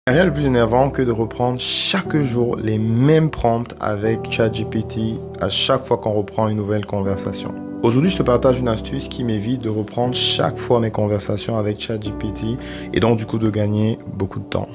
Rien de plus énervant que de reprendre chaque jour les mêmes prompts avec ChatGPT à chaque fois qu'on reprend une nouvelle conversation. Aujourd'hui, je te partage une astuce qui m'évite de reprendre chaque fois mes conversations avec ChatGPT et donc du coup de gagner beaucoup de temps.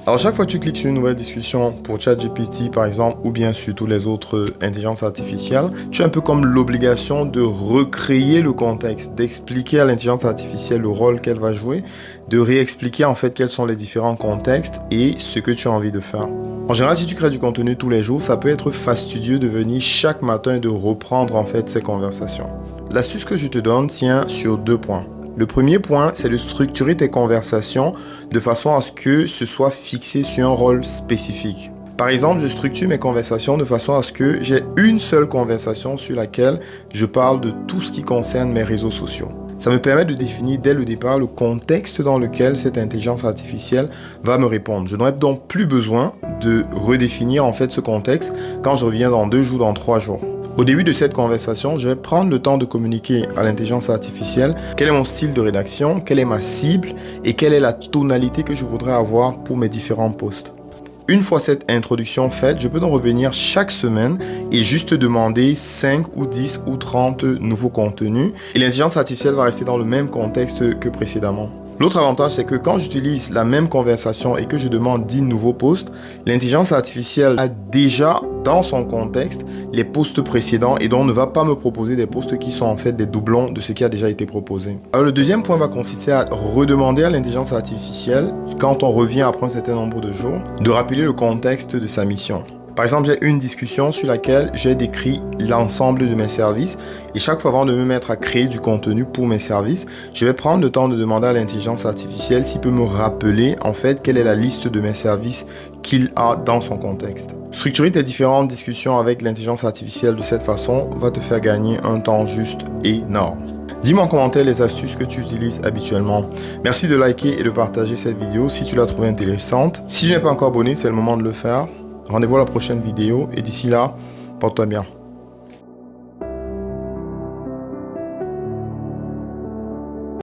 Alors chaque fois que tu cliques sur une nouvelle discussion pour ChatGPT par exemple ou bien sur toutes les autres intelligences artificielles, tu as un peu comme l'obligation de recréer le contexte, d'expliquer à l'intelligence artificielle le rôle qu'elle va jouer, de réexpliquer en fait quels sont les différents contextes et ce que tu as envie de faire. En général, si tu crées du contenu tous les jours, ça peut être fastidieux de venir chaque matin et de reprendre en fait ces conversations. L'astuce que je te donne tient sur 2 points. Le premier point, c'est de structurer tes conversations de façon à ce que ce soit fixé sur un rôle spécifique. Par exemple, je structure mes conversations de façon à ce que j'ai une seule conversation sur laquelle je parle de tout ce qui concerne mes réseaux sociaux. Ça me permet de définir dès le départ le contexte dans lequel cette intelligence artificielle va me répondre. Je n'aurai donc plus besoin de redéfinir en fait ce contexte quand je reviens dans 2 jours, dans 3 jours. Au début de cette conversation, je vais prendre le temps de communiquer à l'intelligence artificielle quel est mon style de rédaction, quelle est ma cible et quelle est la tonalité que je voudrais avoir pour mes différents posts. Une fois cette introduction faite, je peux donc revenir chaque semaine et juste demander 5 ou 10 ou 30 nouveaux contenus et l'intelligence artificielle va rester dans le même contexte que précédemment. L'autre avantage, c'est que quand j'utilise la même conversation et que je demande 10 nouveaux posts, l'intelligence artificielle a déjà dans son contexte les posts précédents et donc ne va pas me proposer des posts qui sont en fait des doublons de ce qui a déjà été proposé. Alors le deuxième point va consister à redemander à l'intelligence artificielle, quand on revient après un certain nombre de jours, de rappeler le contexte de sa mission. Par exemple, j'ai une discussion sur laquelle j'ai décrit l'ensemble de mes services et chaque fois avant de me mettre à créer du contenu pour mes services, je vais prendre le temps de demander à l'intelligence artificielle s'il peut me rappeler en fait quelle est la liste de mes services qu'il a dans son contexte. Structurer tes différentes discussions avec l'intelligence artificielle de cette façon va te faire gagner un temps juste énorme. Dis-moi en commentaire les astuces que tu utilises habituellement. Merci de liker et de partager cette vidéo si tu l'as trouvée intéressante. Si tu n'es pas encore abonné, c'est le moment de le faire. Rendez-vous à la prochaine vidéo et d'ici là, porte-toi bien.